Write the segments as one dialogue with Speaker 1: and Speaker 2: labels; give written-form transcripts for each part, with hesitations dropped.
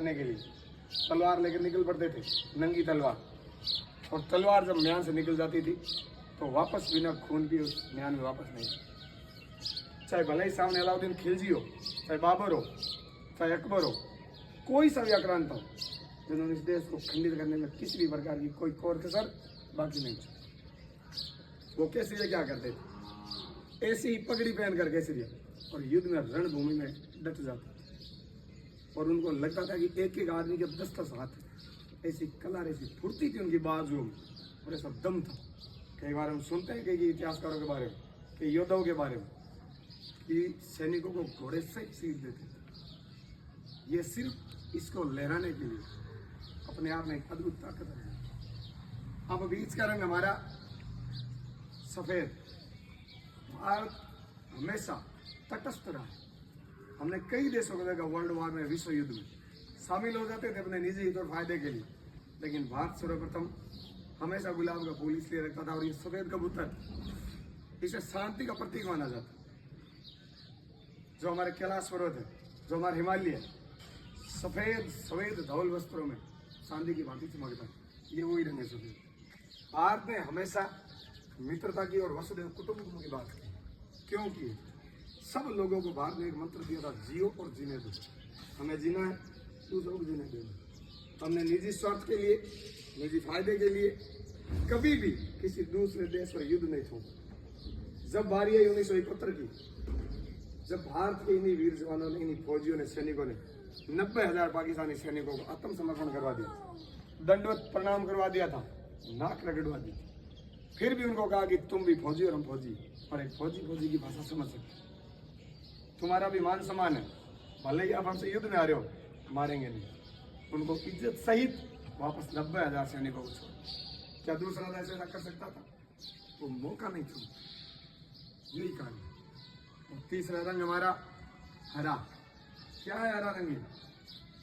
Speaker 1: करने के लिए तलवार लेकर निकल पड़ते थे, नंगी तलवार। और तलवार जब म्यान से निकल जाती थी तो वापस बिना खून भी उस म्यान में वापस नहीं। चाहे भले ही सामने अलाउद्दीन खिलजी हो, चाहे बाबर हो, चाहे अकबर हो, कोई सा भी आक्रांत हो, जिन्होंने इस देश को खंडित करने में किसी भी प्रकार की कोई कोर कसर बाकी नहीं छोड़ी। वो केसरिया क्या करते थे, ऐसी ही पगड़ी पहन कर केसरिया और युद्ध में रणभूमि में डट जाते। और उनको लगता था कि एक एक आदमी के 10-10 हाथ है। ऐसी कला, ऐसी फुर्ती थी उनकी बाजुओं में और ऐसा दम था। कई बार हम सुनते हैं कई इतिहासकारों के बारे में, कई योद्धाओं के बारे में, कि सैनिकों को घोड़े से सीख देते थे। ये सिर्फ इसको लहराने के लिए अपने आप में एक अद्भुत ताकत है। अब बीच का रंग हमारा सफेद। भारत हमेशा तटस्थ रहा है। हमने कई देशों को देखा वर्ल्ड वॉर में, विश्व युद्ध में शामिल हो जाते थे अपने निजी हित और फायदे के लिए, लेकिन भारत सर्वप्रथम हमेशा गुलाब का फूल इसलिए रखता था। और ये सफेद कबूतर, इसे शांति का प्रतीक माना जाता। जो हमारे कैलाश पर्वत है, जो हमारे हिमालय है, सफेद धवल वस्त्रों में चांदी की भांति चमकता है। ये वही रंग है सफेद। भारत ने हमेशा मित्रता की और वसुधैव कुटुंबकम की बात की। क्योंकि सब लोगों को भारत ने एक मंत्र दिया था, जियो और जीने दो। हमें जीना है, दूसरों को जीने देना। हमने निजी स्वार्थ के लिए, निजी फायदे के लिए कभी भी किसी दूसरे देश पर युद्ध नहीं छोड़ा। जब बारी आई 1971 की, जब भारत के इन्हीं वीर जवानों ने, इन्हीं फौजियों ने, सैनिकों ने 90,000 पाकिस्तानी सैनिकों को आत्मसमर्पण करवा दिया, दंडवत प्रणाम करवा दिया था, नाक रगड़वा दी थी, फिर भी उनको कहा कि तुम भी फौजी और हम फौजी, और एक फौजी की भाषा समझ सकते। तुम्हारा भी मान सम्मान है, भले ही आप हमसे युद्ध में आ रहे हो, मारेंगे नहीं। उनको इज्जत सहित वापस 90,000 सैनिकों को छोड़। क्या दूसरा देश ऐसा कर सकता था? वो मौका नहीं छोड़ा। यही कहानी। और तीसरा रंग हमारा हरा। क्या है हरा रंग?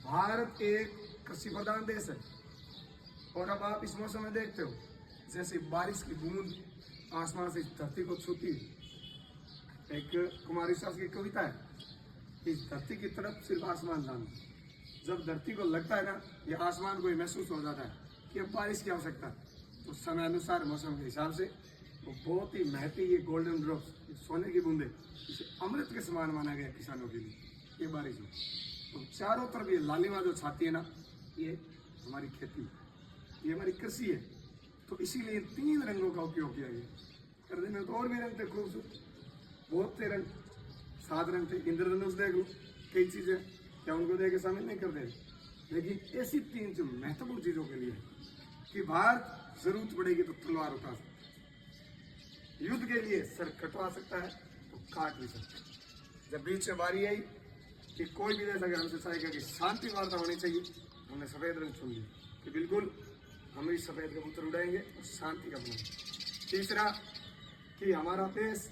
Speaker 1: भारत एक कृषि प्रधान देश है। और अब आप इस मौसम में देखते हो, जैसे बारिश की बूंद आसमान से धरती को छूती है। एक कुमार विश्वास की कविता है, इस धरती की तरफ सिर्फ आसमान जाना। जब धरती को लगता है ना, ये आसमान को महसूस हो जाता है कि अब बारिश की आवश्यकता है, तो समय अनुसार मौसम के हिसाब से वो बहुत ही महती, ये गोल्डन ड्रॉप्स, सोने की बूंदे, इसे अमृत के समान माना गया किसानों के लिए। ये बारिश में तो चारों तरफ ये लालिमा जो छाती है ना, ये हमारी खेती, ये हमारी कृषि है। तो इसीलिए 3 रंगों का उपयोग किया गया। कर देने तो और भी रंग थे खूबसूरत, बहुत थे रंग, 7 रंग थे। इंद्रधनुष देख लो, कई चीजें क्या उनको देख के शामिल नहीं कर दे, लेकिन ऐसी 3 जो महत्वपूर्ण चीजों के लिए कि भारत जरूरत पड़ेगी तो तलवार उठा सकता है, युद्ध के लिए सर कटवा सकता है तो काट भी सकता है। जब बीच में बारी आई कि कोई भी देश अगर हमसे चाहेगा कि शांति वार्ता होनी चाहिए, हमने सफेद रंग चुन लिया कि बिल्कुल हम इस सफेद कबूतर उड़ाएंगे और शांति का बनाएंगे। तीसरा कि हमारा देश,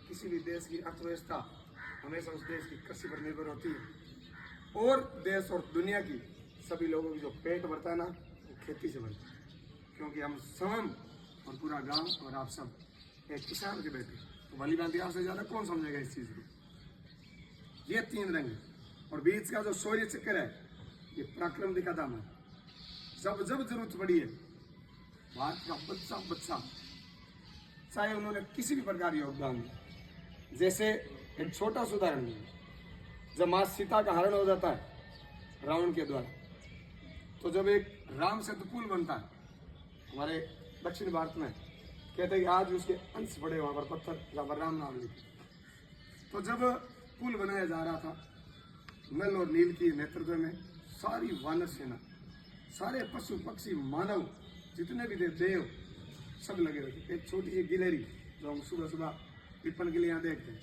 Speaker 1: किसी भी देश की अर्थव्यवस्था हमेशा उस देश की कृषि पर निर्भर होती है। और देश और दुनिया की सभी लोगों की जो पेट भरता है ना, वो खेती से भरता है। क्योंकि हम स्वयं और पूरा गांव और आप सब एक किसान के बेटे, तो भली भांति आपसे ज्यादा कौन समझेगा इस चीज को। ये 3 रंग है। और बीच का जो शौर्य चक्कर है, ये पराक्रम दिखाता है। जब जरूरत पड़ी है, भारत का बच्चा चाहे उन्होंने किसी भी प्रकार योगदान दिया। जैसे एक छोटा सा उदाहरण है, जब मां सीता का हरण हो जाता है रावण के द्वारा, तो जब एक राम सेतु पुल बनता है हमारे दक्षिण भारत में, कहते हैं कि आज उसके अंश पड़े वहां पर पत्थर, जहां पर राम नाम लिखे। तो जब पुल बनाया जा रहा था, नल और नील की नेतृत्व में सारी वानर सेना, सारे पशु पक्षी मानव जितने भी थे, देव, सब लगे हुए थे। एक छोटी सी गिलहरी जो हम सुबह सुबह पिपन के लिए यहाँ देखते हैं,